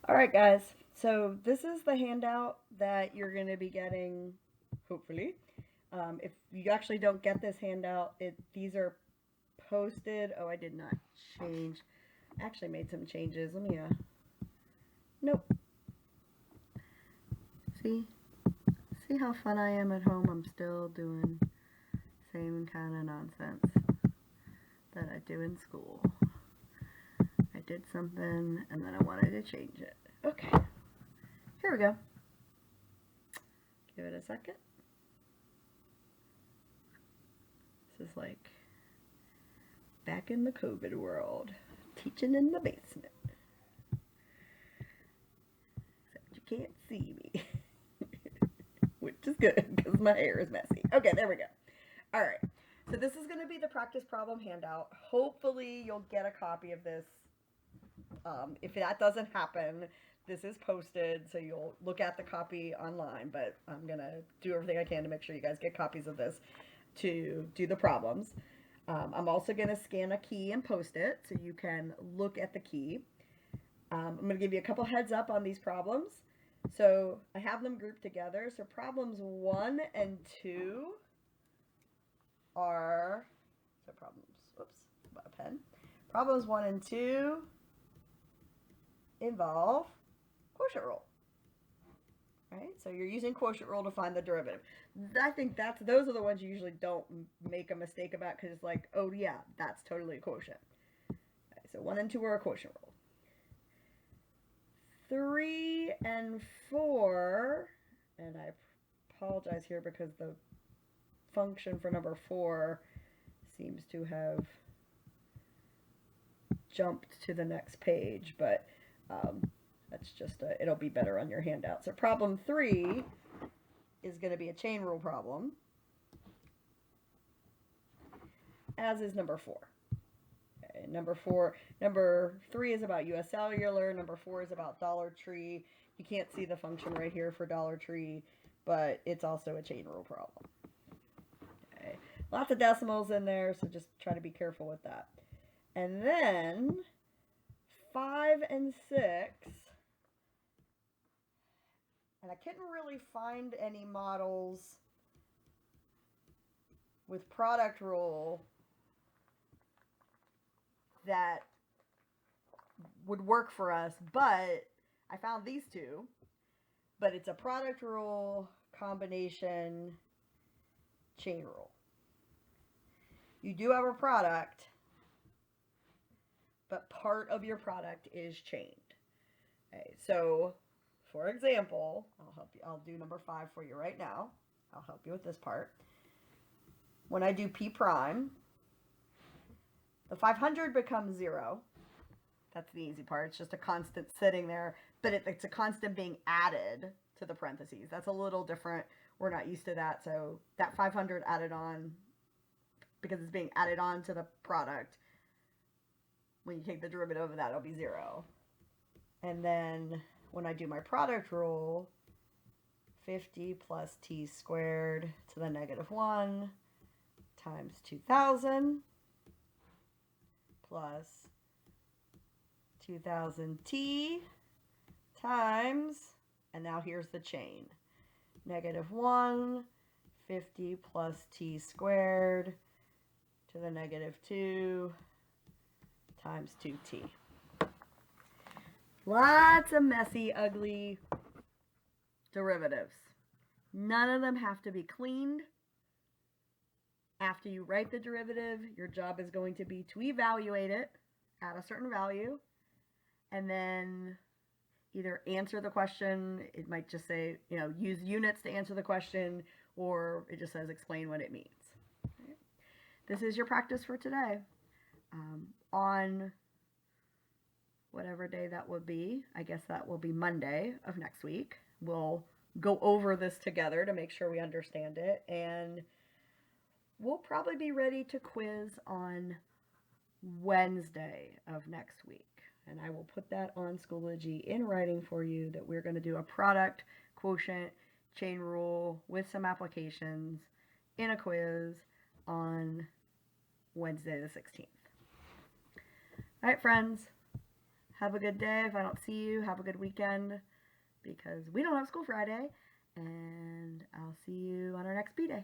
All right, guys. So this is the handout that you're going to be getting, hopefully. If you actually don't get this handout, these are posted. Oh, I did not change. I actually made some changes. Let me. Nope. See, see how fun I am at home. I'm still doing same kind of nonsense that I do in school. I did something and then I wanted to change it. Okay, here we go. Give it a second. This is like back in the COVID world, teaching in the basement. Except you can't see me, which is good because my hair is messy. Okay, there we go. All right, so this is going to be the practice problem handout. Hopefully you'll get a copy of this. If that doesn't happen, this is posted, so you'll look at the copy online, but I'm going to do everything I can to make sure you guys get copies of this to do the problems. I'm also going to scan a key and post it so you can look at the key. I'm going to give you a couple heads up on these problems. So I have them grouped together. So problems 1 and 2 are, so problems, oops, about a pen. Problems 1 and 2 involve quotient rule. Right? So you're using quotient rule to find the derivative. I think those are the ones you usually don't make a mistake about because it's like, oh yeah, that's totally a quotient. Okay, so 1 and 2 are a quotient rule. 3 and 4, and I apologize here because the function for number 4 seems to have jumped to the next page, but that's just it'll be better on your handout. So problem 3 is going to be a chain rule problem, as is number 4. Okay, number 3 is about US Cellular. Number 4 is about Dollar Tree. You can't see the function right here for Dollar Tree, but it's also a chain rule problem. Okay, lots of decimals in there, so just try to be careful with that. And then 5 and 6, and I couldn't really find any models with product rule that would work for us, but I found these two. But it's a product rule combination chain rule. You do have a product, but part of your product is chained. Okay, so for example, I'll help you. I'll do number 5 for you right now. I'll help you with this part. When I do P prime, the 500 becomes 0. That's the easy part. It's just a constant sitting there, but it's a constant being added to the parentheses. That's a little different. We're not used to that. So that 500 added on, because it's being added on to the product, when you take the derivative of that, it'll be 0. And then when I do my product rule, 50 plus t squared to the negative 1 times 2000 plus 2000t times, and now here's the chain, negative 1, 50 plus t squared to the negative 2 times 2t. Lots of messy, ugly derivatives. None of them have to be cleaned. After you write the derivative, your job is going to be to evaluate it at a certain value, and then either answer the question. It might just say, use units to answer the question, or it just says explain what it means. Okay. This is your practice for today. On whatever day that will be, I guess that will be Monday of next week. We'll go over this together to make sure we understand it, and we'll probably be ready to quiz on Wednesday of next week. And I will put that on Schoology in writing for you, that we're going to do a product, quotient, chain rule with some applications in a quiz on Wednesday the 16th. All right, friends, Have a good day. If I don't see you, have a good weekend because we don't have school Friday. And I'll see you on our next B day.